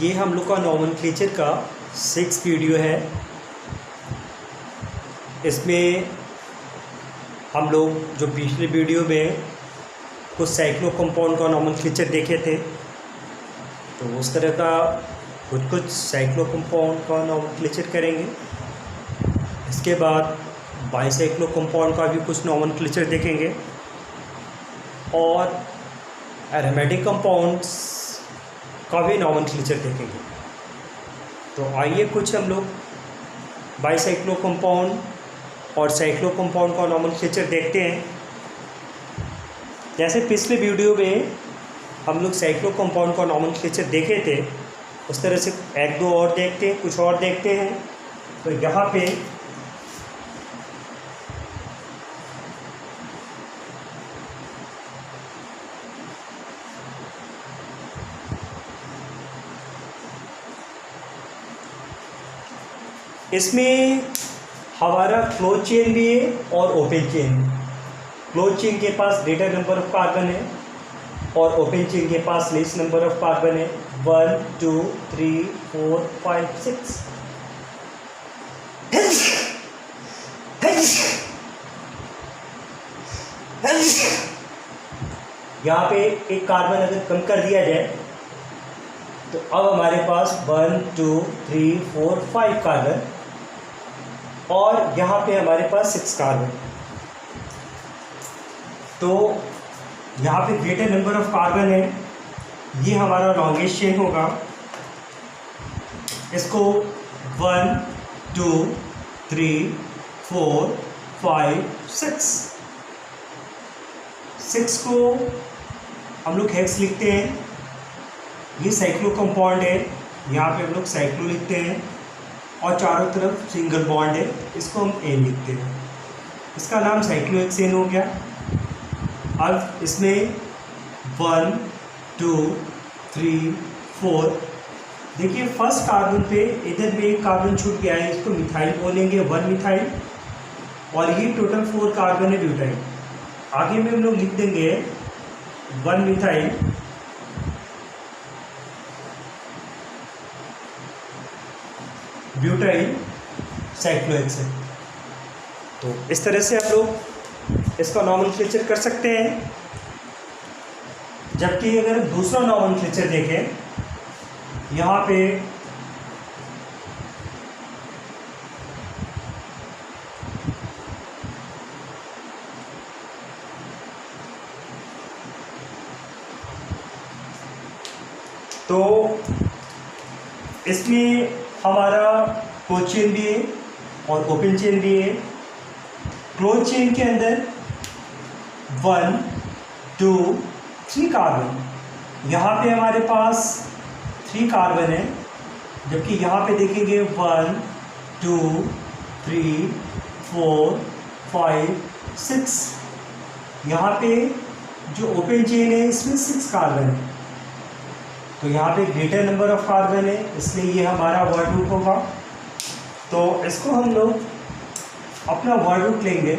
ये हम लोग का नोमेनक्लेचर का 6 वीडियो है। इसमें हम लोग जो पिछले वीडियो में कुछ साइक्लो कंपाउंड का नोमेनक्लेचर देखे थे, तो उस तरह का कुछ साइक्लो कंपाउंड का नोमेनक्लेचर करेंगे। इसके बाद बाईसाइक्लो कंपाउंड का भी कुछ नोमेनक्लेचर देखेंगे और एरोमेटिक कंपाउंड्स का भी नोमेनक्लेचर देखेंगे। तो आइए कुछ हम लोग बाईसाइक्लो कंपाउंड और साइक्लो कंपाउंड का नोमेनक्लेचर देखते हैं। जैसे पिछले वीडियो में हम लोग साइक्लो कंपाउंड का नोमेनक्लेचर देखे थे, उस तरह से एक दो और देखते हैं, कुछ और देखते हैं। तो यहाँ पे इसमें हमारा क्लोज चेन भी है और ओपन चेन। क्लोज चेन के पास ग्रेटर नंबर ऑफ कार्बन है और ओपन चेन के पास लेस नंबर ऑफ कार्बन है। 1 2 3 4 5 6। यहाँ पे एक कार्बन अगर कम कर दिया जाए तो अब हमारे पास 1 2 3 4 5 कार्बन और यहाँ पे हमारे पास 6 कार्बन। तो यहाँ पे ग्रेटर नंबर ऑफ कार्बन है, ये हमारा लॉन्गेस्ट चेन होगा। इसको 1 2 3 4 5 6 को हम लोग हेक्स लिखते हैं। ये साइक्लो कंपाउंड है, यहाँ पे हम लोग साइक्लो लिखते हैं और चारों तरफ सिंगल बॉन्ड है, इसको हम एन लिखते हैं। इसका नाम साइक्लोहेक्सेन हो गया। अब इसमें 1 2 3 4 देखिए फर्स्ट कार्बन पे इधर में एक कार्बन छूट गया है, इसको मिथाइल बोलेंगे, 1 मिथाइल। और ये टोटल 4 कार्बन है ब्यूटाइल। आगे में हम लोग लिख देंगे 1 मिथाइल ब्यूटाइल साइक्लोहेक्सेन। तो इस तरह से हम लोग इसका नोमेनक्लेचर कर सकते हैं। जबकि अगर दूसरा नोमेनक्लेचर देखें, यहाँ पे तो इसमें हमारा क्लोज चेन भी है और ओपन चेन भी है। क्लोज चेन के अंदर 1 2 3 कार्बन, यहाँ पे हमारे पास 3 कार्बन है। जबकि यहाँ पे देखेंगे 1 2 3 4 5 6। यहाँ पे जो ओपन चेन है इसमें 6 कार्बन है। तो यहाँ पे ग्रेटर नंबर ऑफ कार्बन है, इसलिए ये हमारा वर्ड रूट होगा। तो इसको हम लोग अपना वर्ड रूट लेंगे।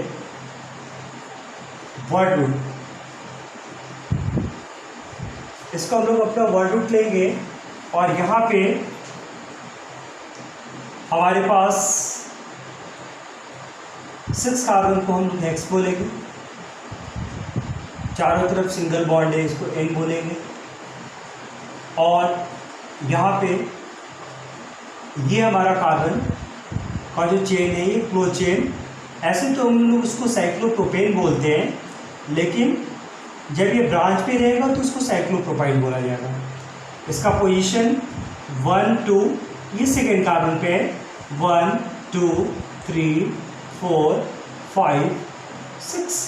वर्ड रूट, इसको हम लोग अपना वर्ड रूट लेंगे और यहाँ पे हमारे पास 6 कार्बन को हम लोग हेक्स बोलेंगे। चारों तरफ सिंगल बॉन्ड है, इसको एन बोलेंगे। और यहाँ पे ये हमारा कार्बन का जो चेन है, ये क्लोज चेन। ऐसे तो हम लोग उसको साइक्लोप्रोपेन बोलते हैं, लेकिन जब ये ब्रांच पे रहेगा तो उसको साइक्लोप्रोपाइल बोला जाएगा। इसका पोजीशन 1 2, ये सेकेंड कार्बन पे है। 1 2 3 4 5 6।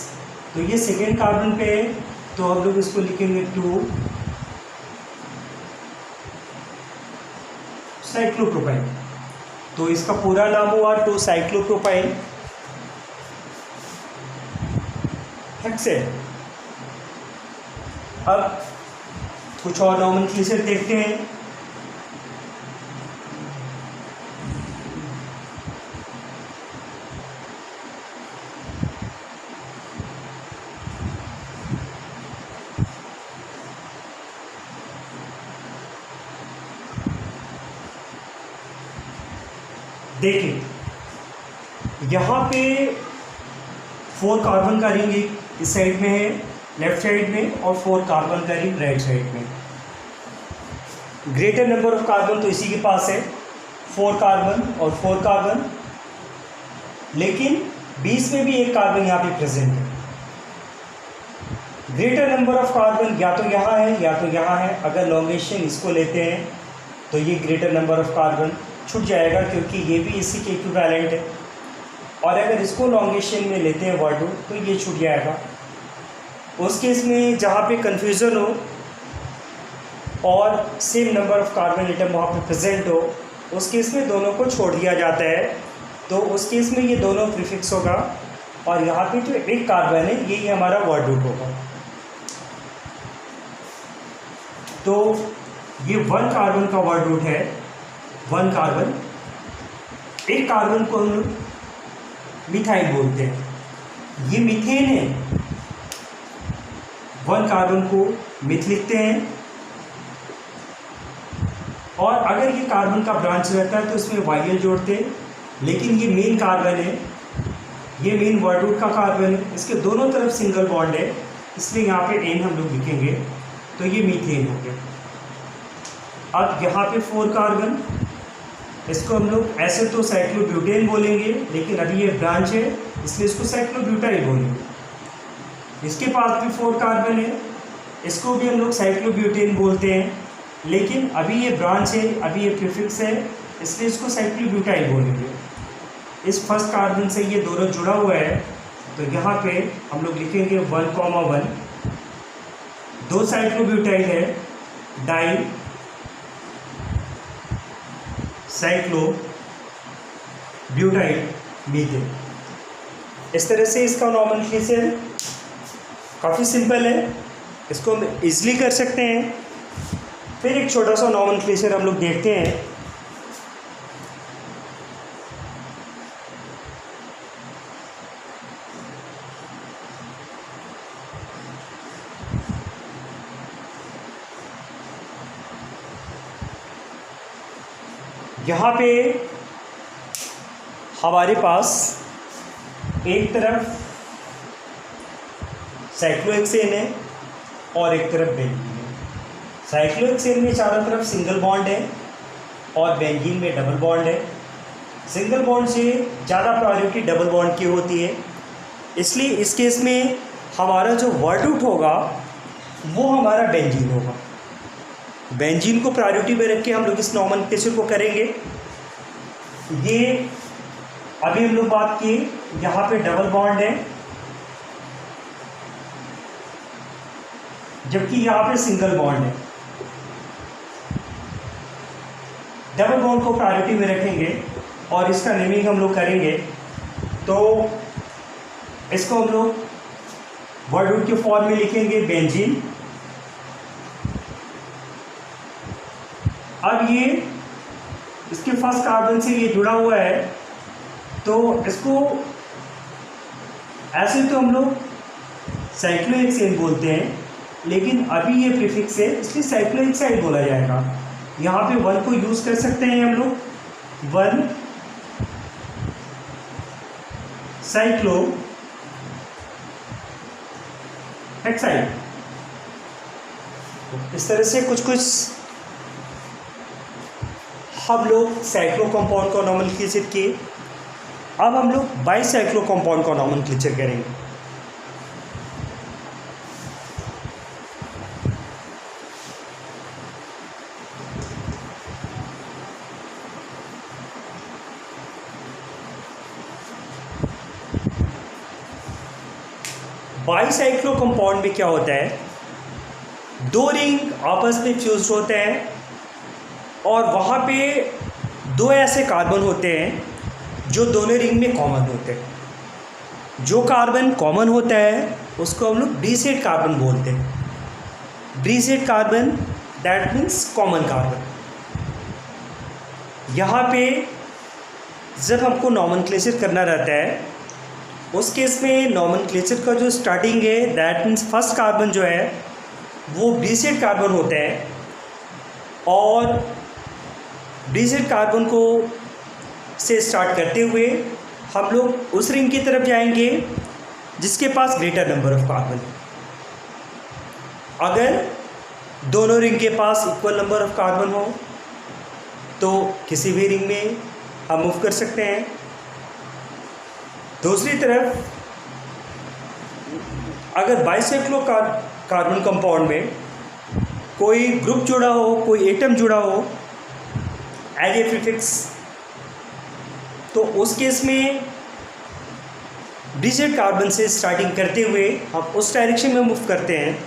तो ये सेकेंड कार्बन पे है, तो हम लोग इसको लिखेंगे 2 साइक्लोप्रोपाइल। तो इसका पूरा नाम हुआ 2 साइक्लोप्रोपाइल हेक्सेन। अब कुछ और नोमेनक्लेचर देखते हैं। देखिए यहाँ पे 4 कार्बन का रिंग इस साइड में है लेफ्ट साइड में, और 4 कार्बन का रिंग राइट साइड में। ग्रेटर नंबर ऑफ कार्बन तो इसी के पास है, 4 कार्बन और 4 कार्बन, लेकिन बीच में भी एक कार्बन यहाँ पे प्रेजेंट है। ग्रेटर नंबर ऑफ कार्बन या तो यहाँ है या तो यहाँ है। अगर लॉन्गेशन इसको लेते हैं तो ये ग्रेटर नंबर ऑफ कार्बन छूट जाएगा, क्योंकि ये भी इसी के इक्विवेलेंट है। और अगर इसको लॉन्गेशन में लेते हैं वर्ड तो ये छूट जाएगा। उस केस में जहाँ पे कन्फ्यूज़न हो और same number of carbon atom वहाँ पे प्रेजेंट हो, उस केस में दोनों को छोड़ दिया जाता है। तो उस केस में ये दोनों प्रीफिक्स होगा, और यहाँ पे जो एक कार्बन है यही हमारा वर्ड रूट होगा। तो ये 1 कार्बन का वर्ड रूट है, 1 कार्बन। एक कार्बन को हम मिथाइल बोलते हैं, ये मीथेन है। 1 कार्बन को मिथ लिखते हैं, और अगर ये कार्बन का ब्रांच रहता है तो इसमें वाइयल जोड़ते हैं, लेकिन ये मेन कार्बन है, ये मेन वर्ड रूट का कार्बन है, इसके दोनों तरफ सिंगल बॉन्ड है, इसलिए यहाँ पे एन हम लोग लिखेंगे, तो ये मीथेन हो गया। अब यहाँ पे 4 कार्बन, इसको हम लोग ऐसे तो साइक्लोब्यूटेन बोलेंगे, लेकिन अभी ये ब्रांच है इसलिए इसको साइक्लोब्यूटाइल बोलेंगे। इसके पास भी 4 कार्बन है, इसको भी हम लोग साइक्लोब्यूटेन बोलते हैं, लेकिन अभी ये ब्रांच है, अभी ये प्रीफिक्स है, इसलिए इसको साइक्लोब्यूटाइल बोलेंगे। इस फर्स्ट कार्बन से ये दोनों जुड़ा हुआ है, तो यहाँ पे हम लोग लिखेंगे 1,1। 2 साइक्लोब्यूटाइल है, डाई साइक्लोब्यूटाइल मीथेन। इस तरह से इसका नॉमेनक्लेचर काफ़ी सिंपल है, इसको हम इजीली कर सकते हैं। फिर एक छोटा सा नॉमेनक्लेचर हम लोग देखते हैं। यहाँ पे हमारे पास एक तरफ साइक्लोहेक्सेन है और एक तरफ बेंजीन है। साइक्लोहेक्सेन में चारों तरफ सिंगल बॉन्ड है और बेंजीन में डबल बॉन्ड है। सिंगल बॉन्ड से ज़्यादा प्रायोरिटी डबल बॉन्ड की होती है, इसलिए इस केस में हमारा जो वर्ड रूट होगा वो हमारा बेंजीन होगा। बेंजीन को प्रायोरिटी में रख के हम लोग इस नॉमेनक्लेचर को करेंगे। ये अभी हम लोग बात की, यहाँ पे डबल बॉन्ड है, जबकि यहाँ पे सिंगल बॉन्ड है। डबल बॉन्ड को प्रायोरिटी में रखेंगे और इसका नेमिंग हम लोग करेंगे। तो इसको हम लोग वर्ड रूट के फॉर्म में लिखेंगे बेंजीन। अब ये इसके फर्स्ट कार्बन से ये जुड़ा हुआ है, तो इसको ऐसे तो हम लोग साइक्लोहेक्सेन बोलते हैं, लेकिन अभी ये प्रीफिक्स है इसलिए साइक्लोहेक्साइड बोला जाएगा। यहाँ पे 1 को यूज़ कर सकते हैं हम लोग, 1 साइक्लोहेक्साइड। इस तरह से कुछ हम लोग साइक्लो कंपाउंड का नॉमेनक्लेचर किए। अब हम लोग बाईसाइक्लो कंपाउंड का नॉमेनक्लेचर करेंगे। बाईसाइक्लो कंपाउंड में क्या होता है, 2 रिंग आपस में फ्यूज होते हैं और वहाँ पे 2 ऐसे कार्बन होते हैं जो दोनों रिंग में कॉमन होते हैं। जो कार्बन कॉमन होता है उसको हम लोग ब्रीसेड कार्बन बोलते हैं। Bridged carbon that means common carbon. यहाँ पे जब हमको नॉमेनक्लेचर करना रहता है, उस केस में नॉमेनक्लेचर का जो स्टार्टिंग है दैट मीन्स फर्स्ट कार्बन जो है वो ब्रीसेड कार्बन होता है, और ब्रीसेड कार्बन को से स्टार्ट करते हुए हम लोग उस रिंग की तरफ जाएंगे जिसके पास ग्रेटर नंबर ऑफ कार्बन। अगर दोनों रिंग के पास इक्वल नंबर ऑफ कार्बन हो तो किसी भी रिंग में हम मूव कर सकते हैं। दूसरी तरफ अगर बाइसाइक्लो कार्बन कंपाउंड में कोई ग्रुप जुड़ा हो, कोई एटम जुड़ा हो एज ए प्रीफिक्स, तो उस केस में ब्रिजहेड कार्बन से स्टार्टिंग करते हुए हम उस डायरेक्शन में मूव करते हैं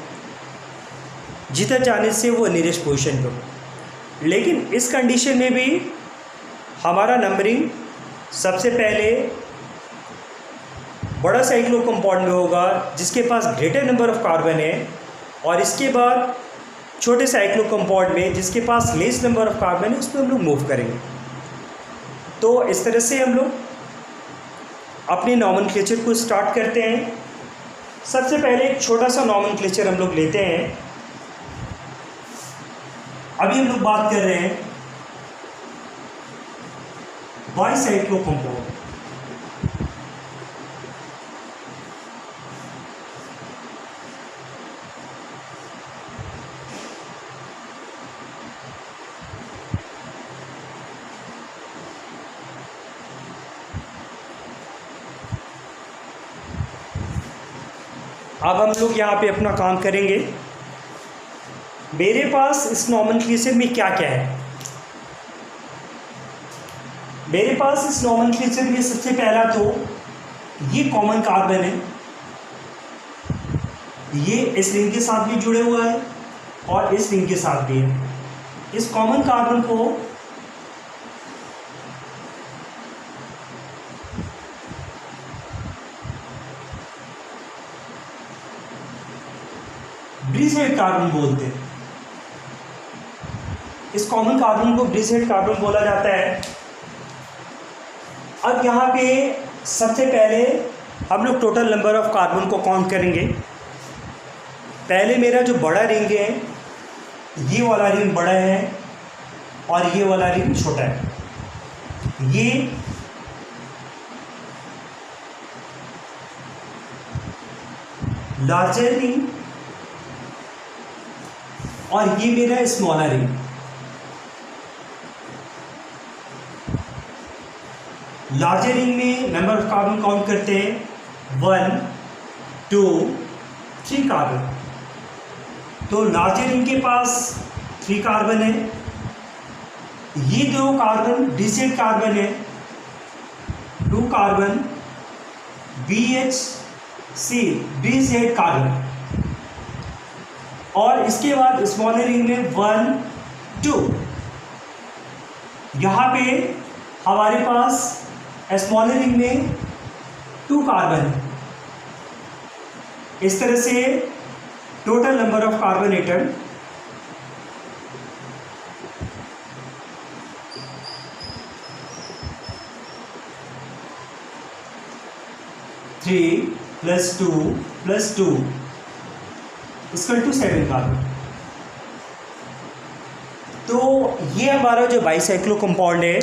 जिधर जाने से वो नियरेस्ट पोजीशन पे हो। लेकिन इस कंडीशन में भी हमारा नंबरिंग सबसे पहले बड़ा साइक्लो कंपाउंड में होगा जिसके पास ग्रेटर नंबर ऑफ कार्बन है, और इसके बाद छोटे साइक्लो कंपाउंड में जिसके पास लेस नंबर ऑफ कार्बन है, उस पर हम लोग मूव करेंगे। तो इस तरह से हम लोग अपने नॉमेनक्लेचर को स्टार्ट करते हैं। सबसे पहले एक छोटा सा नॉमेनक्लेचर हम लोग लेते हैं। अभी हम लोग बात कर रहे हैं बाइसाइक्लो कंपाउंड। अब हम लोग यहाँ पे अपना काम करेंगे। मेरे पास इस नॉमेनक्लेचर में क्या क्या है? मेरे पास इस नॉमेनक्लेचर में सबसे पहला तो ये कॉमन कार्बन है, ये इस रिंग के साथ भी जुड़े हुआ है और इस रिंग के साथ भी है। इस कॉमन कार्बन को ब्रिजहेड कार्बन बोलते हैं। इस कॉमन कार्बन को ब्रिजहेड कार्बन बोला जाता है। अब यहाँ पे सबसे पहले हम लोग टोटल नंबर ऑफ कार्बन को काउंट करेंगे। पहले मेरा जो बड़ा रिंग है, ये वाला रिंग बड़ा है और ये वाला रिंग छोटा है। ये लार्जर रिंग और ये मेरा स्मॉलर रिंग। लार्जर रिंग में नंबर ऑफ कार्बन काउंट करते हैं 1 2 3 कार्बन। तो लार्जर रिंग के पास 3 कार्बन है। ये 2 कार्बन ब्रिजहेड कार्बन है, 2 कार्बन BHC ब्रिजहेड कार्बन। और इसके बाद स्मॉलर रिंग में 1 2, यहाँ पे हमारे पास स्मॉलर रिंग में 2 कार्बन है। इस तरह से total number of carbon atom 3 + 2 + 2 = 7 carbon. तो ये हमारा जो बाइसाइक्लो कंपाउंड है,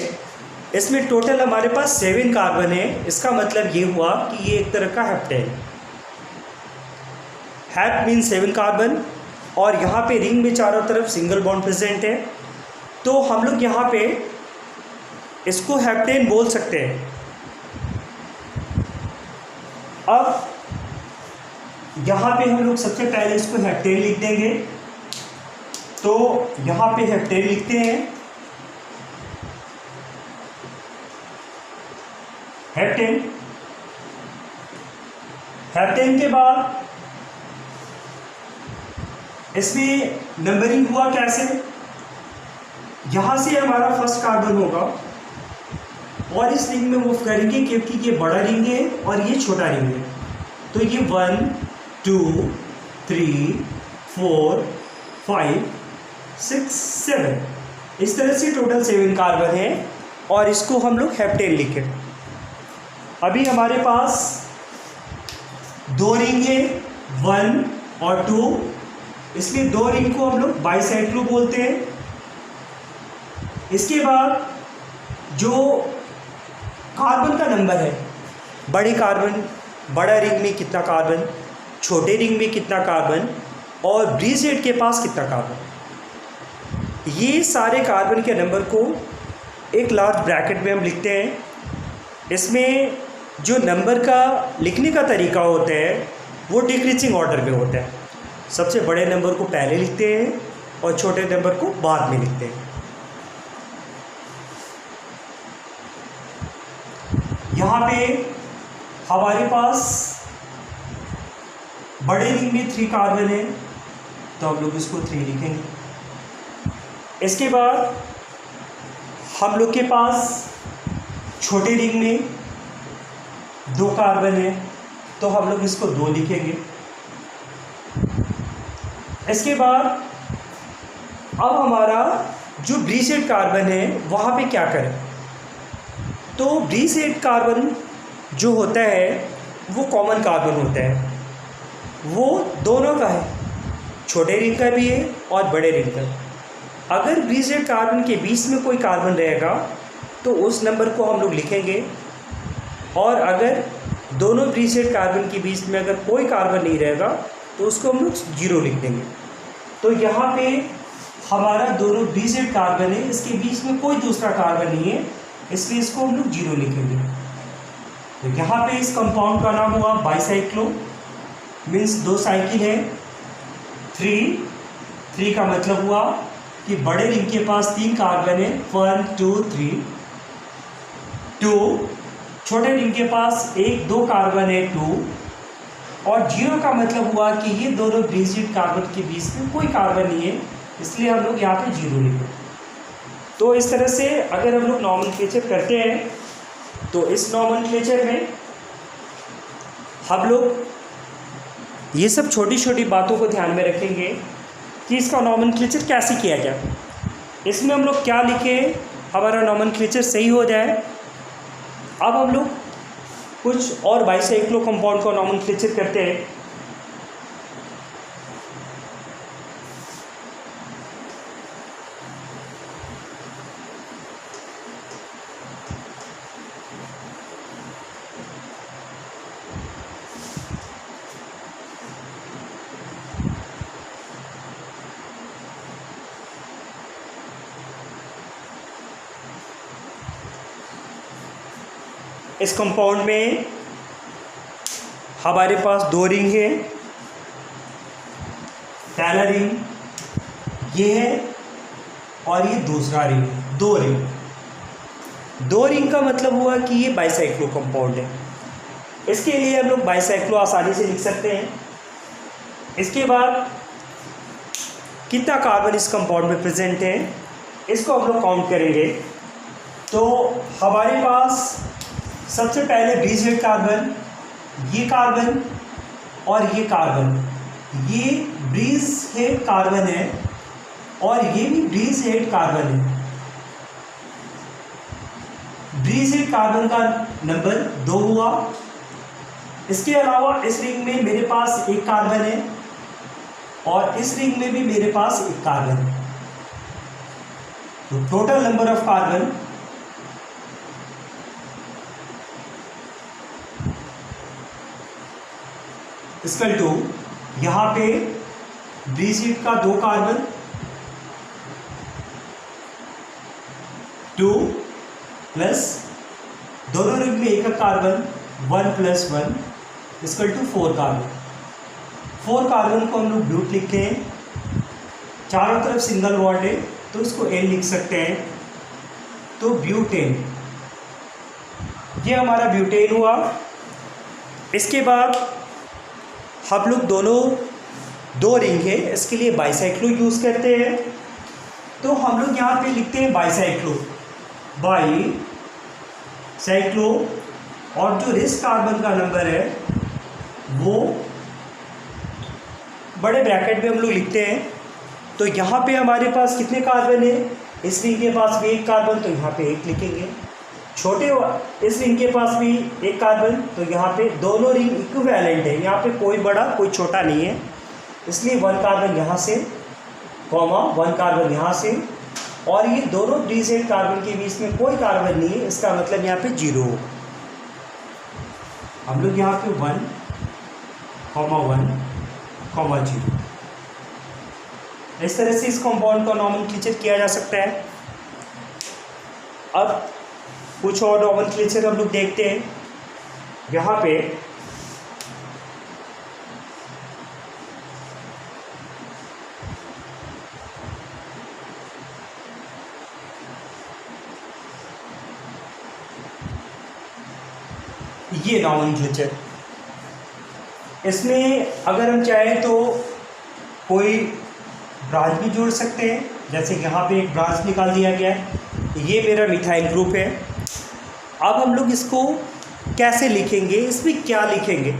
इसमें टोटल हमारे पास 7 कार्बन है। इसका मतलब ये हुआ कि ये एक तरह का हेप्टेन। हैप मीन 7 कार्बन, और यहाँ पे रिंग में चारों तरफ सिंगल बॉन्ड प्रेजेंट है। तो हम लोग यहाँ पे इसको हेप्टेन बोल सकते हैं। अब यहाँ पे हम लोग सबसे पहले इसको हेप्टेन लिख देंगे। तो यहाँ पे हेप्टेन लिखते हैं। हेप्टेन, हेप्टेन के बाद इसमें नंबरिंग हुआ कैसे? यहाँ से हमारा फर्स्ट कार्बन होगा और इस रिंग में मूव करेंगे क्योंकि ये बड़ा रिंग है और ये छोटा रिंग है। तो ये 1 2 3 4 5 6 7, इस तरह से टोटल 7 कार्बन है और इसको हम लोग हेप्टेन लिखें। अभी हमारे पास 2 रिंग है, 1 और 2, इसलिए 2 रिंग को हम लोग बाइसाइक्लो बोलते हैं। इसके बाद जो कार्बन का नंबर है, बड़ा रिंग में कितना कार्बन, छोटे रिंग में कितना कार्बन और ब्रिज हेड के पास कितना कार्बन। ये सारे कार्बन के नंबर को एक लार्ज ब्रैकेट में हम लिखते हैं। इसमें जो नंबर का लिखने का तरीका होता है वो डिक्रीजिंग ऑर्डर में होता है। सबसे बड़े नंबर को पहले लिखते हैं और छोटे नंबर को बाद में लिखते हैं। यहाँ पे हमारे पास बड़े रिंग में 3 कार्बन है तो हम लोग इसको 3 लिखेंगे। इसके बाद हम लोग के पास छोटे रिंग में 2 कार्बन है तो हम लोग इसको 2 लिखेंगे। इसके बाद अब हमारा जो ब्रिज हेड कार्बन है वहाँ पे क्या करें, तो ब्रिज हेड कार्बन जो होता है वो कॉमन कार्बन होता है, वो दोनों का है, छोटे रिंग का भी है और बड़े रिंग का। अगर ब्रिज हेड कार्बन के बीच में कोई कार्बन रहेगा तो उस नंबर को हम लोग लिखेंगे, और अगर दोनों ब्रिज हेड कार्बन के बीच में अगर कोई कार्बन नहीं रहेगा तो उसको हम लोग 0 लिख देंगे। तो यहाँ पे हमारा दोनों ब्रिज हेड कार्बन है, इसके बीच में कोई दूसरा कार्बन नहीं है, इसलिए इसको हम लोग 0 लिखेंगे। तो यहाँ पे इस कंपाउंड का नाम हुआ बाईसाइक्लो, मीन्स 2 साइकिल है। 3 का मतलब हुआ कि बड़े रिंग के पास 3 कार्बन है, 1 2 3। 2 छोटे रिंग के पास 1 2 कार्बन है, 2। और 0 का मतलब हुआ कि ये दोनों ब्रिज हेड कार्बन के बीच में कोई कार्बन नहीं है, इसलिए हम लोग यहाँ पे 0 लिखें। तो इस तरह से अगर हम लोग नॉमेनक्लेचर करते हैं तो इस नॉमेनक्लेचर में हम लोग ये सब छोटी छोटी बातों को ध्यान में रखेंगे कि इसका नॉमेनक्लेचर कैसे किया जाए। इसमें हम लोग क्या लिखें हमारा नॉमेनक्लेचर सही हो जाए। अब हम लोग कुछ और बाईसाइक्लो कंपाउंड का नॉमेनक्लेचर करते हैं। इस कंपाउंड में हमारे पास 2 रिंग है। पहला रिंग ये है और ये दूसरा रिंग, 2 रिंग। 2 रिंग का मतलब हुआ कि ये बाईसाइक्लो कंपाउंड है। इसके लिए हम लोग बाईसाइक्लो आसानी से लिख सकते हैं। इसके बाद कितना कार्बन इस कंपाउंड में प्रेजेंट है इसको हम लोग काउंट करेंगे। तो हमारे पास सबसे पहले ब्रिज हेड कार्बन, ये कार्बन और ये कार्बन, ये ब्रिज हेड कार्बन है और ये भी ब्रिज हेड कार्बन है। ब्रिज हेड कार्बन का नंबर 2 हुआ। इसके अलावा इस रिंग में मेरे पास 1 कार्बन है और इस रिंग में भी मेरे पास 1 कार्बन है। तो total number of carbon equal to, यहाँ पे ब्रिज हेड का 2 कार्बन, 2 प्लस दोनों रिंग में 1 carbon, 1 + 1 equal to 4 carbon. 4 carbon को हम लोग ब्यूट लिखते हैं। चारों तरफ सिंगल बॉन्ड है तो इसको N लिख सकते हैं, तो ब्यूटेन, ये हमारा ब्यूटेन हुआ। इसके बाद हम लोग दोनों 2 रिंग है, इसके लिए बाईसाइक्लो यूज़ करते हैं। तो हम लोग यहाँ पे लिखते हैं बाईसाइक्लो, और जो रेस्ट कार्बन का नंबर है वो बड़े ब्रैकेट में हम लोग लिखते हैं। तो यहाँ पे हमारे पास कितने कार्बन है, इस रिंग के पास भी 1 कार्बन, तो यहाँ पे 1 लिखेंगे। छोटे इस रिंग के पास भी 1 कार्बन, तो यहाँ पे दोनों रिंग इक्विवेलेंट है, यहाँ पे कोई बड़ा कोई छोटा नहीं है, इसलिए 1 कार्बन यहाँ से, 1 कार्बन यहाँ से, और ये दोनों ब्रीजेड कार्बन के बीच में कोई कार्बन नहीं है, इसका मतलब यहाँ पे 0। हम लोग यहाँ पे 1, 1, 0 इस तरह से इस कंपाउंड का नॉमेनक्लेचर किया जा सकता है। अब कुछ और नॉमेनक्लेचर हम लोग देखते हैं। यहाँ पे ये नॉमेनक्लेचर, इसमें अगर हम चाहें तो कोई ब्रांच भी जोड़ सकते हैं, जैसे यहाँ पे एक ब्रांच निकाल दिया गया है, ये मेरा मिथाइल ग्रुप है। अब हम लोग इसको कैसे लिखेंगे, इसमें क्या लिखेंगे?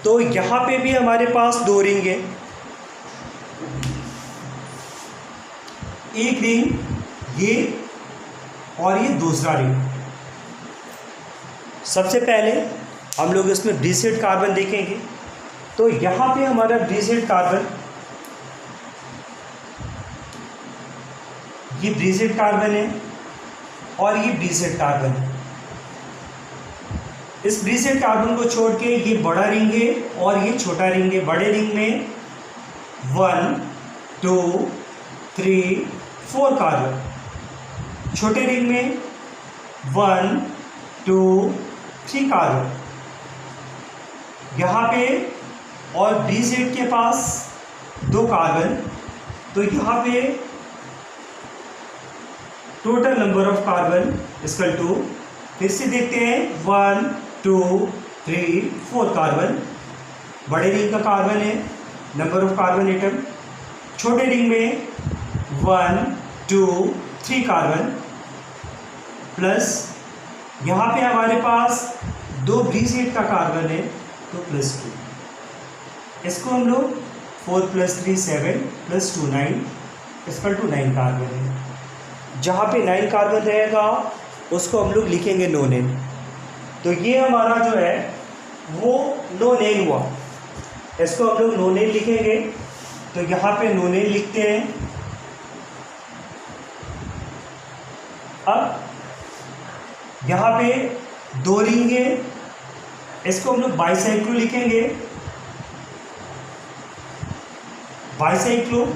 तो यहाँ पे भी हमारे पास 2 रिंग है, एक रिंग ये और ये दूसरा रिंग। सबसे पहले हम लोग इसमें ब्रीजेड कार्बन देखेंगे। तो यहाँ पे हमारा ब्रीजेड कार्बन, ये ब्रीजेड कार्बन है और ये ब्रीजेड कार्बन है। इस ब्रीजेड कार्बन को छोड़ के ये बड़ा रिंग है और ये छोटा रिंग है। बड़े रिंग में 1, 2, 3, 4 कार्बन, छोटे रिंग में 1, 2, 3 कार्बन। यहाँ पे और ब्रीजेड के पास 2 कार्बन, तो यहाँ पे total number of carbon equal to, फिर से देखते हैं 1, 2, 3, 4 कार्बन। बड़े रिंग का कार्बन है, नंबर ऑफ कार्बन एटम। छोटे रिंग में 1, 2, 3 कार्बन, प्लस यहाँ पे हमारे पास 2 ब्रीजेड का कार्बन है, तो +2। इसको हम लोग 4 + 3 7 + 2 9 = 9 कार्बन है। जहाँ पे 9 कार्बन रहेगा उसको हम लोग लिखेंगे नोनेन। तो ये हमारा जो है वो नोनेन हुआ, इसको हम लोग नोनेन लिखेंगे। तो यहाँ पे नोनेन लिखते हैं। अब यहाँ पे 2 रिंग है, इसको हम लोग बाइसाइक्लो लिखेंगे। बाइसाइक्लो,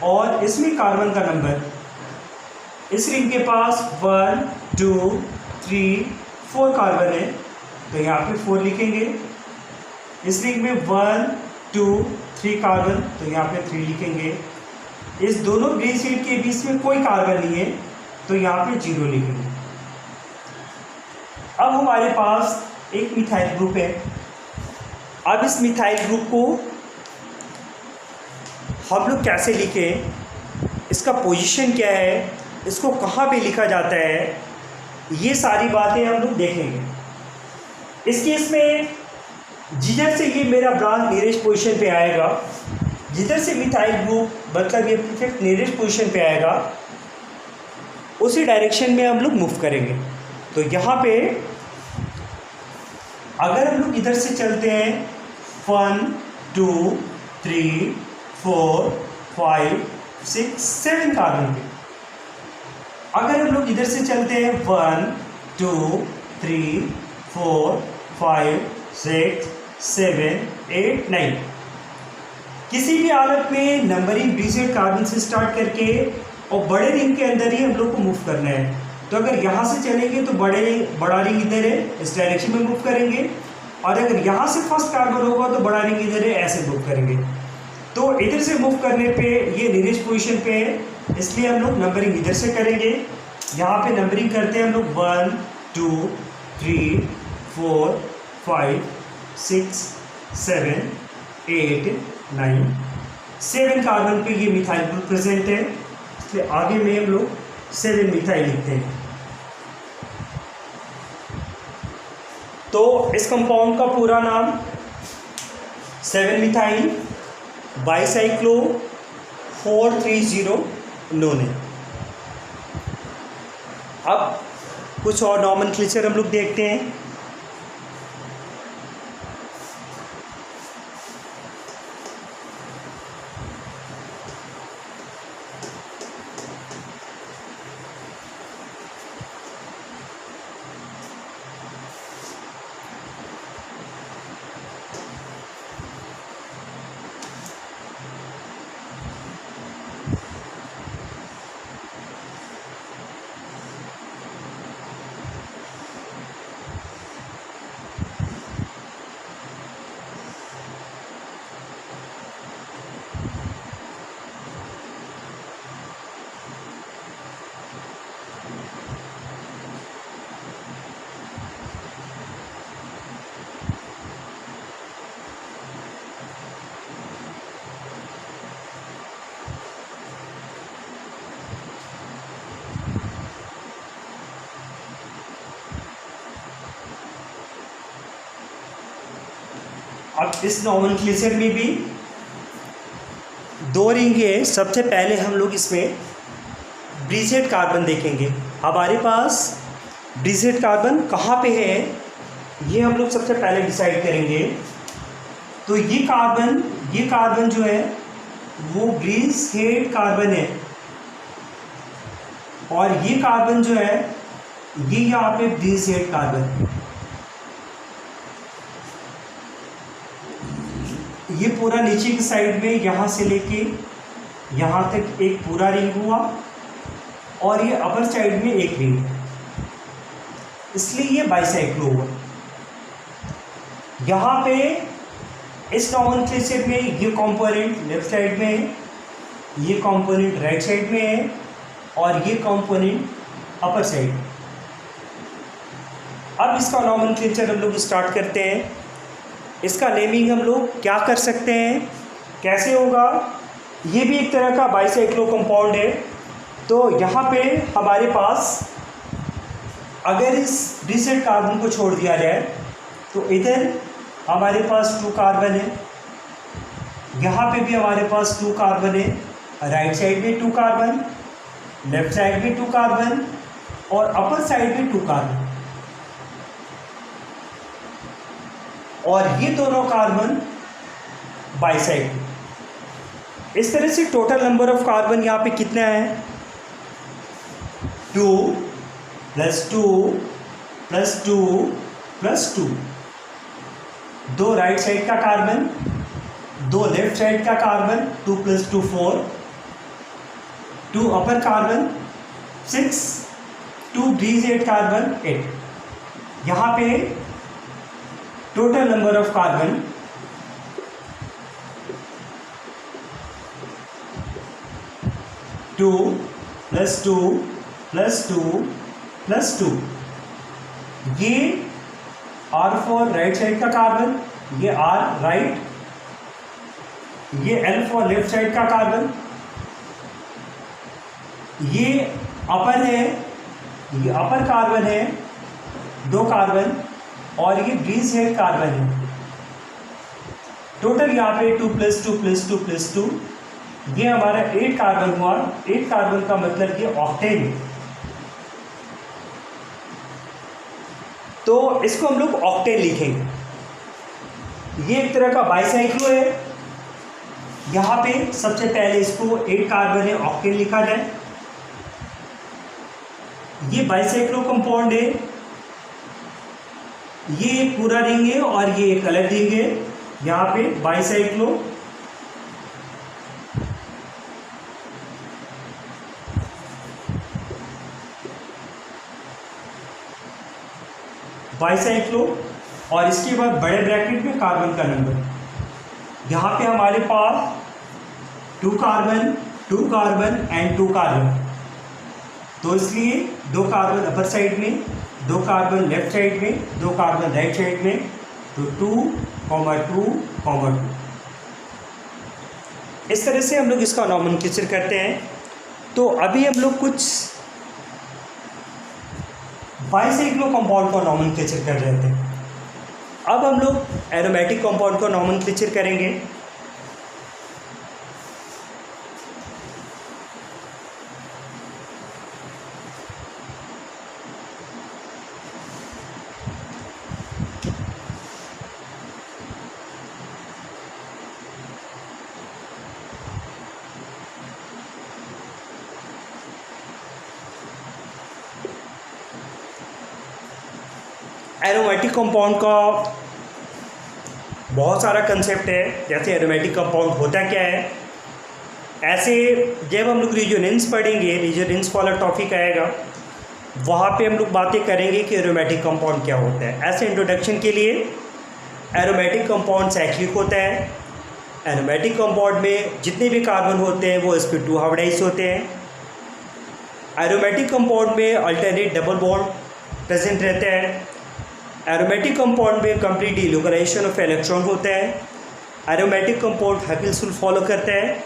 और इसमें कार्बन का नंबर, इस रिंग के पास 1, 2, 3, 4 कार्बन है, तो यहाँ पे 4 लिखेंगे। इस रिंग में 1, 2, 3 कार्बन, तो यहाँ पे 3 लिखेंगे। इस दोनों ब्रीजेड के बीच में कोई कार्बन नहीं है, तो यहाँ पे 0 लिखेंगे। अब हमारे पास एक मिथाइल ग्रुप है। अब इस मिथाइल ग्रुप को हम लोग कैसे लिखें, इसका पोजीशन क्या है, इसको कहाँ पे लिखा जाता है, ये सारी बातें हम लोग देखेंगे। इस केस में जिधर से ये मेरा ब्रांच नियरेस्ट पोजीशन पे आएगा, जिधर से मिथाइल ग्रुप मतलब ये परफेक्ट नियरेस्ट पोजीशन पे आएगा, उसी डायरेक्शन में हम लोग मूव करेंगे। तो यहाँ पे अगर हम लोग इधर से चलते हैं 1, 2, 3, 4, 5, 6, 7 कार्बन पे, अगर हम लोग इधर से चलते हैं 1, 2, 3, 4, 5, 6, 7, 8, 9, किसी भी हालत में नंबरिंग ब्रीजेड कार्बन से स्टार्ट करके और बड़े रिंग के अंदर ही हम लोग को मूव करना है। तो अगर यहाँ से चलेंगे तो बड़ा रिंग इधर है, इस डायरेक्शन में मूव करेंगे, और अगर यहाँ से फर्स्ट कार्बन होगा तो बड़ा रिंग इधर है, ऐसे मूव करेंगे। तो इधर से मूव करने पे ये नियरेस्ट पोजीशन पे है, इसलिए हम लोग नंबरिंग इधर से करेंगे। यहाँ पे नंबरिंग करते हैं हम लोग 1, 2, 3, 4, 5, 6, 7, 8, 9, 7 कार्बन पे ये मिथाइल ग्रुप प्रेजेंट है, इसलिए आगे में हम लोग 7 मिथाइल लिखते हैं। तो इस कंपाउंड का पूरा नाम 7 मिथाइल बाइसाइक्लो 430 नोनेन। अब कुछ और नॉमेनक्लेचर हम लोग देखते हैं। अब इस नॉमेनक्लेचर में भी दो रिंग है। सबसे पहले हम लोग इसमें ब्रिजेड कार्बन देखेंगे। हमारे पास ब्रिजेड कार्बन कहाँ पे है ये हम लोग सबसे पहले डिसाइड करेंगे। तो ये कार्बन जो है वो ब्रिजेड कार्बन है, और ये कार्बन जो है ये यहाँ पे ब्रिजेड कार्बन। ये पूरा नीचे की साइड में यहाँ से लेके यहाँ तक एक पूरा रिंग हुआ, और ये अपर साइड में एक रिंग, इसलिए ये बाइसाइक्लो हुआ। यहाँ पे इस नॉमेनक्लेचर में ये कंपोनेंट लेफ्ट साइड में है, ये कंपोनेंट राइट साइड में है, और ये कंपोनेंट अपर साइड। अब इसका नॉमेनक्लेचर हम लोग स्टार्ट करते हैं। इसका नेमिंग हम लोग क्या कर सकते हैं, कैसे होगा। ये भी एक तरह का बाइसाइक्लो कंपाउंड है। तो यहाँ पे हमारे पास अगर इस ब्रिजेड कार्बन को छोड़ दिया जाए तो इधर हमारे पास 2 कार्बन है, यहाँ पे भी हमारे पास 2 कार्बन है, राइट साइड में 2 कार्बन, लेफ्ट साइड में 2 कार्बन, और अपर साइड में 2 कार्बन, और ये दोनों कार्बन बाइसाइक्लो। इस तरह से टोटल नंबर ऑफ कार्बन यहाँ पे कितना है, 2 + 2 + 2 + 2। 2 राइट साइड का कार्बन, 2 लेफ्ट साइड का कार्बन, 2 + 2 4, 2 अपर कार्बन 6, 2 ब्रिजेड कार्बन 8। यहाँ पे टोटल नंबर ऑफ कार्बन 2 + 2 + 2 + 2। ये R फॉर राइट साइड का कार्बन, ये R राइट, ये L फॉर लेफ्ट साइड का कार्बन, ये अपर है, ये अपर कार्बन है 2 कार्बन, और ये ब्रिजेड कार्बन है। टोटल यहाँ पे 2 + 2 + 2 + 2, ये हमारा 8 कार्बन हुआ। 8 कार्बन का मतलब ये ऑक्टेन। तो इसको हम लोग ऑक्टेन लिखेंगे। ये एक तरह का बाइसाइक्लो है। यहाँ पे सबसे पहले इसको 8 कार्बन है, ऑक्टेन लिखा जाए। ये बाइसाइक्लो कंपाउंड है, ये एक पूरा रिंग है और ये एक अलग रिंग है। यहाँ पे बाइसाइक्लो। और इसके बाद बड़े ब्रैकेट में कार्बन का नंबर। यहाँ पे हमारे पास 2 कार्बन, 2 कार्बन एंड 2 कार्बन। तो इसलिए 2 कार्बन अपर साइड में, 2 कार्बन लेफ्ट साइड में, 2 कार्बन राइट साइड में। तो 2, 2, 2। इस तरह से हम लोग इसका नॉमेनक्लेचर करते हैं। तो अभी हम लोग कुछ बाइसाइक्लो कंपाउंड का नॉमेनक्लेचर कर रहे थे। अब हम लोग एरोमेटिक कंपाउंड का नॉमेनक्लेचर करेंगे। एरोमेटिक कंपाउंड का बहुत सारा कंसेप्ट है। जैसे एरोमेटिक कंपाउंड होता क्या है, ऐसे जब हम लोग रेजोनेंस पढ़ेंगे, रेजोनेंस वाला टॉपिक आएगा, वहाँ पे हम लोग बातें करेंगे कि एरोमेटिक कंपाउंड क्या होता है। ऐसे इंट्रोडक्शन के लिए एरोमेटिक कंपाउंड साइक्लिक होता है। एरोमेटिक कंपाउंड में जितने भी कार्बन होते हैं वो sp2 हाइब्रिडाइज होते हैं। एरोमेटिक कंपाउंड में अल्टरनेट डबल बॉन्ड प्रेजेंट रहता है। एरोमेटिक कंपाउंड में कंप्लीट डिलोकलाइजेशन ऑफ इलेक्ट्रॉन होता है। एरोमेटिक कंपाउंड हैकेल्स रूल फॉलो करता है।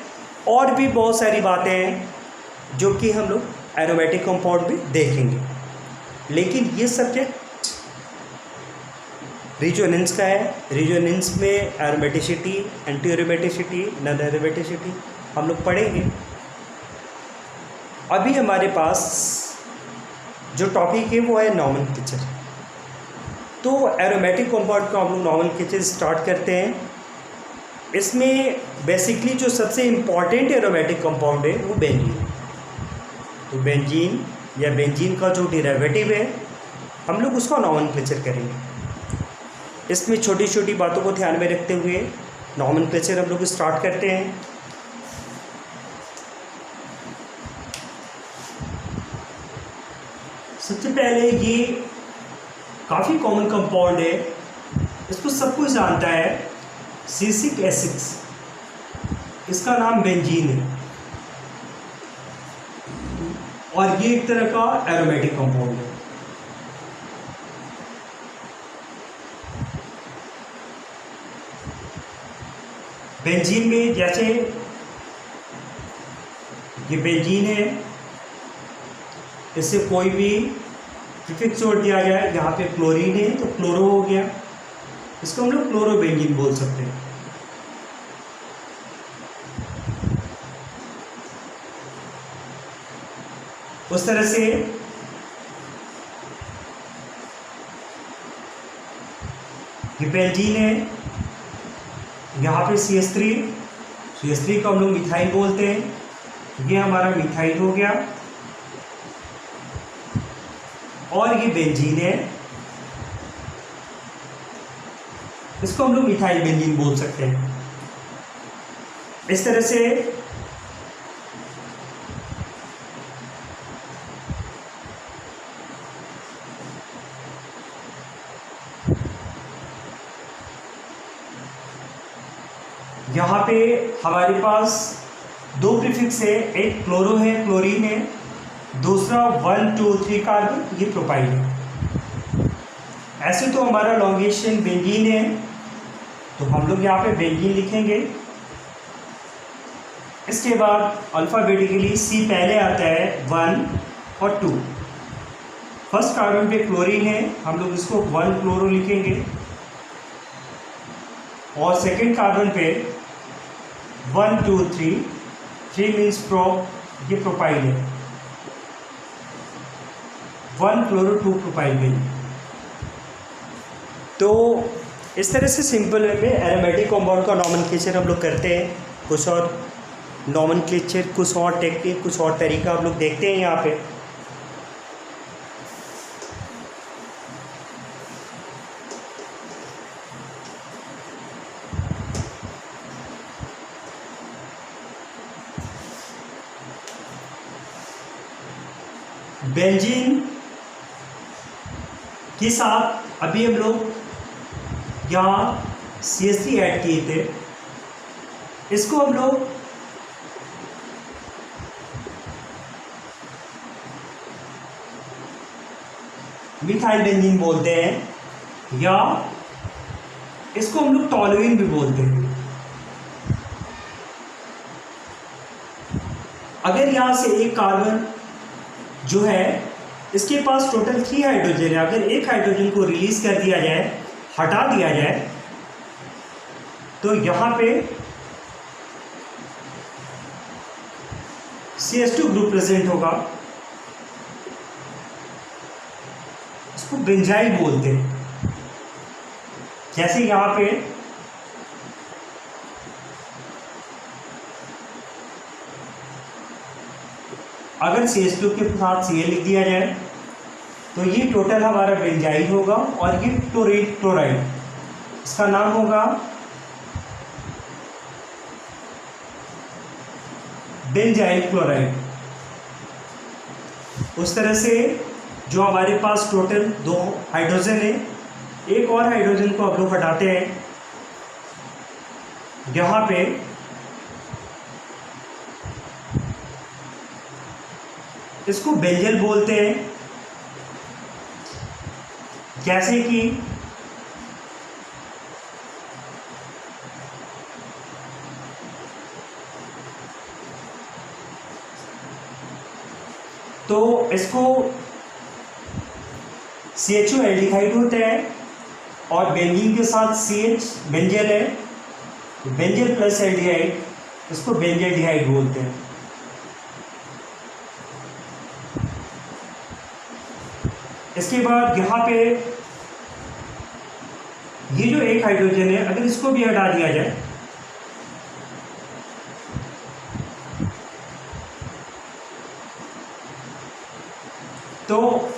और भी बहुत सारी बातें हैं जो कि हम लोग एरोमेटिक कंपाउंड में देखेंगे। लेकिन ये सब्जेक्ट रिजोनेंस का है। रिजोनेंस में aromaticity, anti aromaticity, non aromaticity हम लोग पढ़ेंगे। अभी हमारे पास जो टॉपिक है वो है नॉमेनक्लेचर। तो एरोमेटिक कंपाउंड को हम लोग नॉमेनक्लेचर स्टार्ट करते हैं। इसमें बेसिकली जो सबसे इम्पॉर्टेंट एरोमेटिक कंपाउंड है वो बेंजीन। तो बेंजीन या बेंजीन का जो डेरिवेटिव है हम लोग उसका नॉमेनक्लेचर करेंगे। इसमें छोटी छोटी बातों को ध्यान में रखते हुए नॉमेनक्लेचर हम लोग स्टार्ट करते हैं। सबसे पहले ये काफ़ी कॉमन कंपाउंड है, इसको सब कुछ जानता है, C6H6, इसका नाम बेंजीन है और ये एक तरह का एरोमेटिक कंपाउंड है। बेंजीन में जैसे ये बेंजीन है, इससे कोई भी प्रीफिक्स जोड़ दिया जाए, यहाँ पे क्लोरीन है तो क्लोरो हो गया, इसको हम लोग क्लोरोबेंजीन बोल सकते हैं। उस तरह से ये बेंजीन है, यहाँ पे CH3 को हम लोग मिथाइल बोलते हैं, ये हमारा मिथाइल हो गया। और ये बेंजीन है, इसको हम लोग मिथाइल बेंजीन बोल सकते हैं। इस तरह से यहाँ पे हमारे पास दो प्रीफिक्स है, एक क्लोरो है, क्लोरीन है, दूसरा 1 2 3 कार्बन, ये प्रोपाइल है। ऐसे तो हमारा लॉन्गेशन बेंजीन है, तो हम लोग यहाँ पे बेंजीन लिखेंगे। इसके बाद अल्फ़ाबेटिकली C पहले आता है, 1 और 2। फर्स्ट कार्बन पे क्लोरीन है, हम लोग इसको 1 क्लोरो लिखेंगे और सेकेंड कार्बन पे 1 2 3 मीन्स प्रो, ये प्रोपाइल है, 1 क्लोरो 2 प्रोपाइल बेंजीन। तो इस तरह से सिंपल वे में एरोमेटिक कंपाउंड का नॉमेनक्लेचर हम लोग करते हैं। कुछ और नॉमेनक्लेचर, कुछ और टेक्निक, कुछ और तरीका हम लोग देखते हैं यहाँ पे। बेंजीन के साथ अभी हम लोग यहाँ CH3 ऐड किए थे, इसको हम लोग मिथाइल बेंजीन बोलते हैं या इसको हम लोग टॉलुइन भी बोलते हैं। अगर यहाँ से एक कार्बन जो है इसके पास टोटल 3 हाइड्रोजन है, अगर एक हाइड्रोजन को रिलीज कर दिया जाए, हटा दिया जाए, तो यहाँ पे CH2 ग्रुप प्रेजेंट होगा, इसको बेंजाइल बोलते हैं। जैसे यहाँ पे अगर CH2 के साथ Cl लिख दिया जाए तो ये टोटल हमारा बेंजाइल होगा और ये क्लोराइड, इसका नाम होगा बेंजाइल क्लोराइड। उस तरह से जो हमारे पास टोटल 2 हाइड्रोजन है, एक और हाइड्रोजन को हम लोग हटाते हैं, यहाँ पे इसको बेंजल बोलते हैं। जैसे कि तो इसको CHO एल्डिहाइड होता है और बेंजीन के साथ CH बेंजेल है, बेंजेल प्लस एल्डिहाइड, इसको बेंजेल्डिहाइड बोलते हैं। इसके बाद यहाँ पे ये जो एक हाइड्रोजन है, अगर इसको भी हटा दिया जाए तो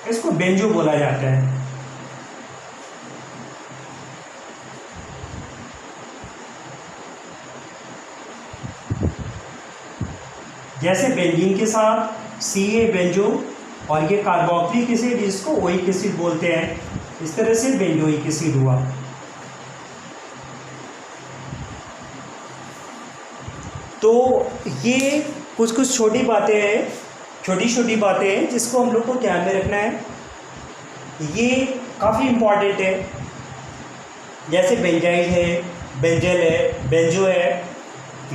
इसको बेंजो बोला जाता है। जैसे बेंजीन के साथ CA बेंजो और ये कार्बोक्सिलिक एसिड जिसको ओइक एसिड बोलते हैं, इस तरह से बेंजोइक एसिड हुआ। तो ये कुछ कुछ छोटी बातें हैं, छोटी बातें हैं जिसको हम लोग को ध्यान में रखना है। ये काफ़ी इम्पॉर्टेंट है। जैसे बेंजाइड है, बेंजेल है, बेंजो है,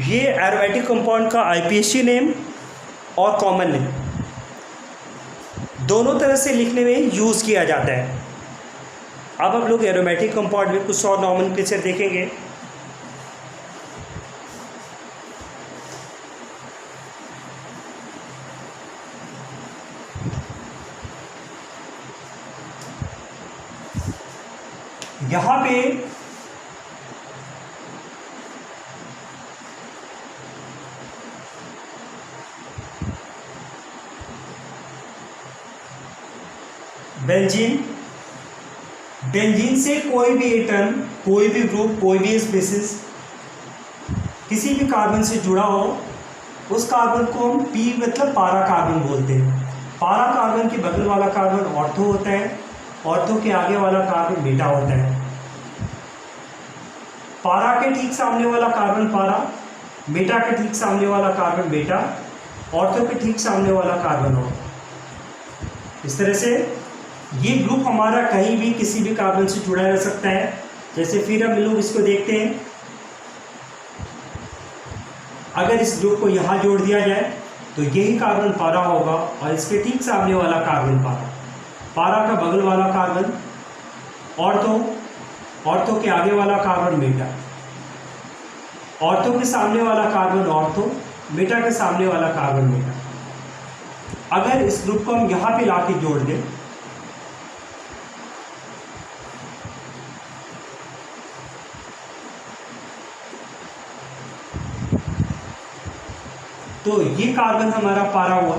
ये एरोमेटिक कंपाउंड का IPSC नेम और कॉमन नेम दोनों तरह से लिखने में यूज़ किया जाता है। अब हम लोग एरोमेटिक कंपाउंड में कुछ और नॉमेनक्लेचर देखेंगे। यहाँ पे बेंजीन, बेंजीन से कोई भी एटम, कोई भी ग्रुप, कोई भी स्पीसीज किसी भी कार्बन से जुड़ा हो, उस कार्बन को हम P मतलब पारा कार्बन बोलते हैं। पारा कार्बन के बगल वाला कार्बन ऑर्थो होता है, ऑर्थो के आगे वाला कार्बन बीटा होता है। पारा के ठीक सामने वाला कार्बन पारा, बीटा के ठीक सामने वाला कार्बन बीटा, ऑर्थो के ठीक सामने वाला कार्बन ऑर्थो। इस तरह से ये ग्रुप हमारा कहीं भी किसी भी कार्बन से जुड़ा रह सकता है। जैसे फिर हम लोग इसको देखते हैं, अगर इस ग्रुप को यहाँ जोड़ दिया जाए तो यही कार्बन पारा होगा और इसके ठीक सामने वाला कार्बन पारा, पारा का बगल वाला कार्बन ऑर्थो, ऑर्थो के आगे वाला कार्बन बीटा, ऑर्थो के सामने वाला कार्बन ऑर्थो, बीटा के सामने वाला कार्बन बीटा। अगर इस ग्रुप को हम यहाँ पे ला के जोड़ दें तो ये कार्बन हमारा पारा हुआ,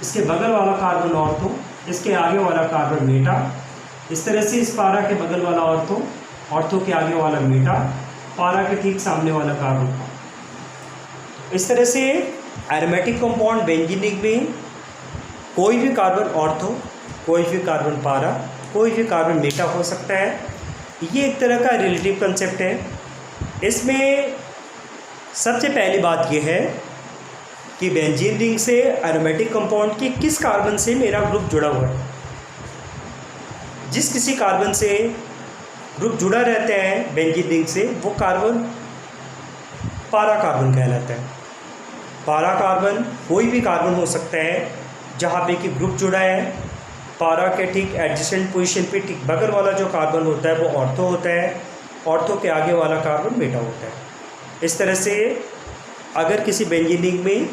इसके बगल वाला कार्बन ऑर्थो, इसके आगे वाला कार्बन बीटा। इस तरह से इस पारा के बगल वाला ऑर्थो, ऑर्थो के आगे वाला बीटा, पारा के ठीक सामने वाला कार्बन। इस तरह से एरोमेटिक कंपाउंड बेंजीनिक में कोई भी कार्बन ऑर्थो, कोई भी कार्बन पारा, कोई भी कार्बन बीटा हो सकता है। ये एक तरह का रिलेटिव कंसेप्ट है। इसमें सबसे पहली बात यह है कि बेंजीन रिंग से एरोमेटिक कंपाउंड के किस कार्बन से मेरा ग्रुप जुड़ा हुआ है। जिस किसी कार्बन से ग्रुप जुड़ा रहता है बेंजीन रिंग से, वो कार्बन पारा कार्बन कहलाता है। पारा कार्बन कोई भी कार्बन हो सकता है जहाँ पे कि ग्रुप जुड़ा है। पारा के ठीक एडजेसेंट पोजीशन पे ठीक बगल वाला जो कार्बन होता है वो ऑर्थो होता है, ऑर्थो के आगे वाला कार्बन बीटा होता है। इस तरह से अगर किसी बेंजीन रिंग में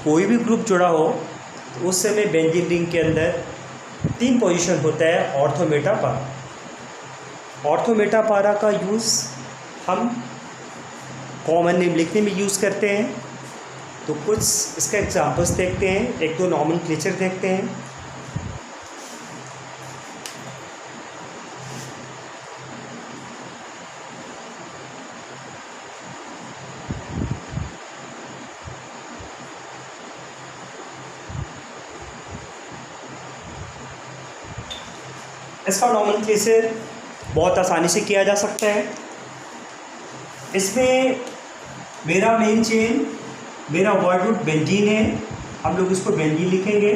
कोई भी ग्रुप जुड़ा हो तो उस समय बेंजीन रिंग के अंदर 3 पोजीशन होता है ऑर्थो, मेटा, पारा। ऑर्थो, मेटा, पारा का यूज़ हम कॉमन नेम लिखने में यूज़ करते हैं। तो कुछ इसका एग्जांपल्स देखते हैं, एक दो नॉमेनक्लेचर देखते हैं। इसका नॉमेनक्लेचर बहुत आसानी से किया जा सकता है। इसमें मेरा मेन चेन, मेरा वर्ड रूट बेंजीन है, हम लोग इसको बेंजीन लिखेंगे।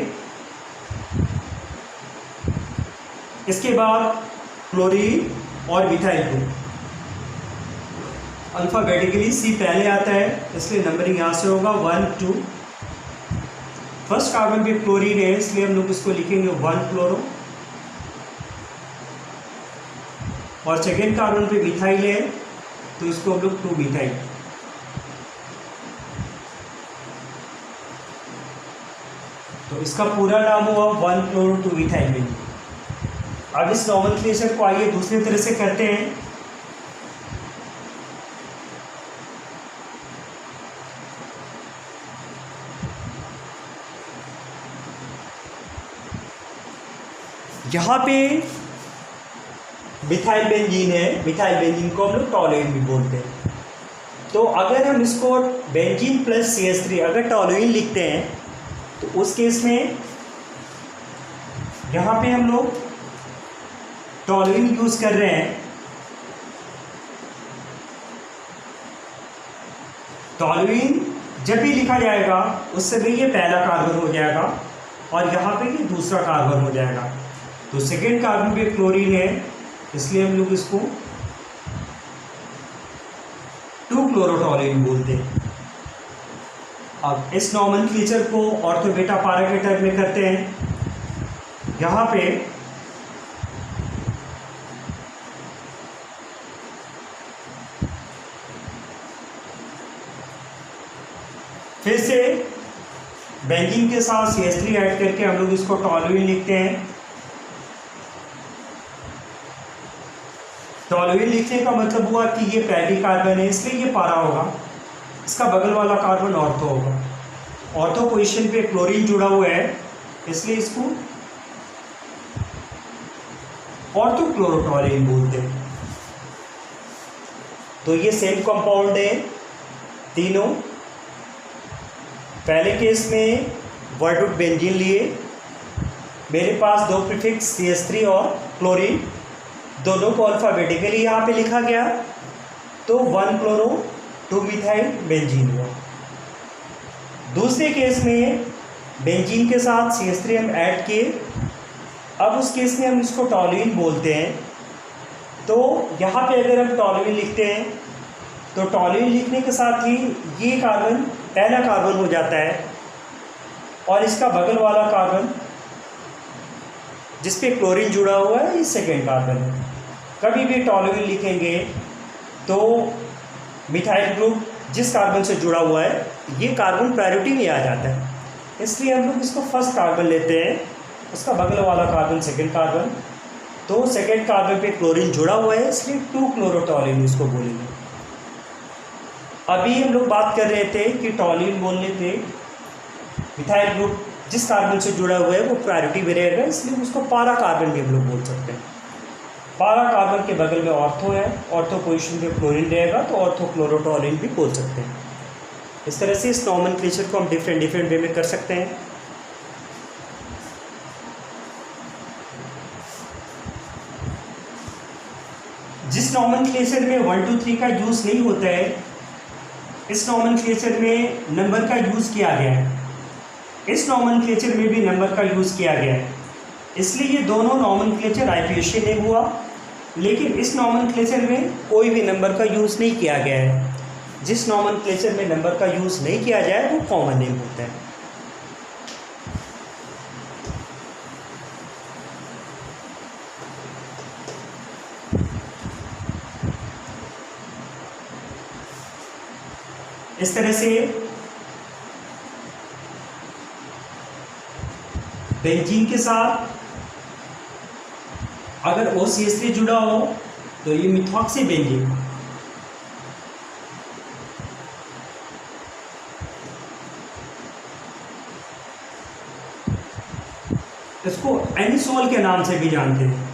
इसके बाद क्लोरीन और मिथाइल ग्रुप, अल्फ़ाबेटिकली C पहले आता है इसलिए नंबरिंग यहाँ से होगा 1 2। फर्स्ट कार्बन पे क्लोरीन है इसलिए हम लोग इसको लिखेंगे 1 क्लोरो। और सेकेंड कार्बन पे मिथाइल है तो इसको हम लोग 2 मिथाइल। तो इसका पूरा नाम हुआ 1-chloro-2 मिथाइल बेंजीन। अब इस नॉमेनक्लेचर को आइए दूसरी तरह से करते हैं। यहाँ पे मिथाइल बेंजीन है, मिथाइल बेंजीन को हम लोग टॉलुइन भी बोलते हैं। तो अगर हम इसको बेंजीन प्लस CH3 अगर टॉलुइन लिखते हैं तो उस केस में यहाँ पे हम लोग टॉलुइन यूज कर रहे हैं। टॉलुइन जब भी लिखा जाएगा उस समय ये पहला कार्बन हो जाएगा और यहाँ पे ये दूसरा कार्बन हो जाएगा। तो सेकेंड कार्बन पे क्लोरीन है इसलिए हम लोग इसको 2-chlorotoluene बोलते हैं। अब इस नॉमेनक्लेचर को ऑर्थो बीटा पारा के टर्म में करते हैं। यहाँ पे फिर से बेंजीन के साथ CH3 ऐड करके हम लोग इसको टॉलुइन लिखते हैं। टॉलुइन लिखने का मतलब हुआ कि ये पहली कार्बन है इसलिए ये पारा होगा, इसका बगल वाला कार्बन ऑर्थो होगा। ऑर्थो पोजीशन पे क्लोरीन जुड़ा हुआ है इसलिए इसको ऑर्थोक्लोरोटोलुइन बोलते हैं। तो ये सेम कंपाउंड है तीनों। पहले केस में वर्ड बेंजीन लिए, मेरे पास 2 प्रीफिक्स CH3 और क्लोरीन, दोनों को अल्फ़ाबेटिकली यहाँ पे लिखा गया तो 1-chloro-2 मिथाइल बेंजीन हुआ। दूसरे केस में बेंजीन के साथ CH3 हम ऐड किए, अब उस केस में हम इसको टॉलुइन बोलते हैं। तो यहाँ पे अगर हम टॉलुइन लिखते हैं तो टॉलुइन लिखने के साथ ही ये कार्बन पहला कार्बन हो जाता है और इसका बगल वाला कार्बन जिस पे क्लोरीन जुड़ा हुआ है ये सेकेंड कार्बन है। कभी भी टॉलुइन लिखेंगे तो मिथाइल ग्रुप जिस कार्बन से जुड़ा हुआ है ये कार्बन प्रायोरिटी में आ जाता है, इसलिए हम लोग इसको फर्स्ट कार्बन लेते हैं, उसका बगल वाला कार्बन सेकेंड कार्बन। तो सेकेंड कार्बन पे क्लोरीन जुड़ा हुआ है इसलिए 2-chlorotoluene इसको बोलेंगे। अभी हम लोग बात कर रहे थे कि टॉलुइन बोलने पे मिथाइल ग्रुप जिस कार्बन से जुड़ा हुआ है वो प्रायोरिटी में रहेगा, इसलिए उसको पारा कार्बन भी हम लोग बोल सकते हैं। पारा कार्बन के बगल में ऑर्थो है, ऑर्थो पोजीशन पे क्लोरीन रहेगा तो ऑर्थोक्लोरोटोलुइन भी बोल सकते हैं। इस तरह से इस नॉमेनक्लेचर को हम डिफरेंट वे में कर सकते हैं। जिस नॉमेनक्लेचर में 1 2 3 का यूज़ नहीं होता है, इस नॉमेनक्लेचर में नंबर का यूज़ किया गया है। इस नॉमेनक्लेचर में भी नंबर का यूज़ किया गया है, इसलिए ये दोनों नॉमेनक्लेचर आईपीएससी नेम हुआ। लेकिन इस नॉमेनक्लेचर में कोई भी नंबर का यूज़ नहीं किया गया है। जिस नॉमेनक्लेचर में नंबर का यूज़ नहीं किया जाए वो कॉमन नेम होता है। इस तरह से बेंजीन के साथ अगर OCH3 जुड़ा हो तो ये मिथॉक्सी बेंजीन, इसको एनिसोल के नाम से भी जानते हैं।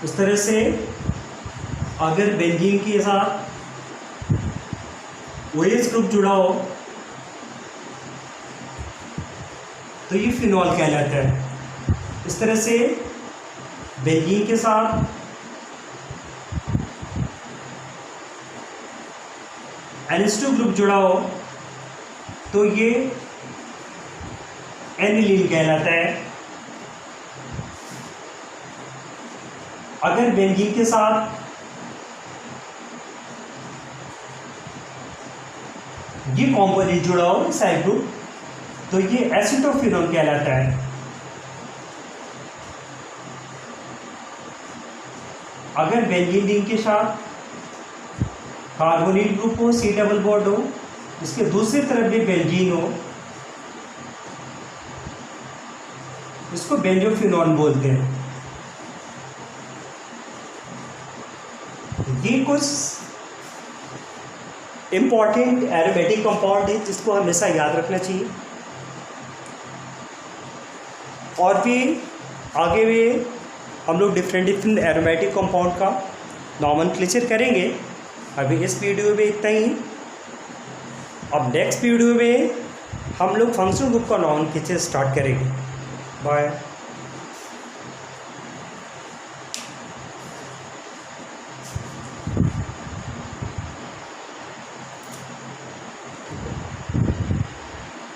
इस तरह से अगर बेंजीन के साथ OH ग्रुप जुड़ा हो तो ये फिनॉल कहलाता है। इस तरह से बेंजीन के साथ NH2 ग्रुप जुड़ा हो तो ये एनिलीन कहलाता है। अगर बेंजीन के साथ ये कॉम्पोनेंट जुड़ा हो साइड ग्रुप तो ये एसिटोफिनोन कहलाता है। अगर बेंजीन रिंग के साथ कार्बोनिल ग्रुप हो, C डबल बॉन्ड हो, इसके दूसरी तरफ भी बेंजीन हो, इसको बेंजोफिनॉन बोलते हैं। ये कुछ इम्पॉर्टेंट एरोमेटिक कंपाउंड है जिसको हमेशा याद रखना चाहिए। और भी आगे भी हम लोग डिफरेंट एरोमेटिक कंपाउंड का नॉमेनक्लेचर करेंगे। अभी इस वीडियो में इतना ही। अब नेक्स्ट वीडियो में हम लोग फंक्शनल ग्रुप का नॉमेनक्लेचर स्टार्ट करेंगे। बाय।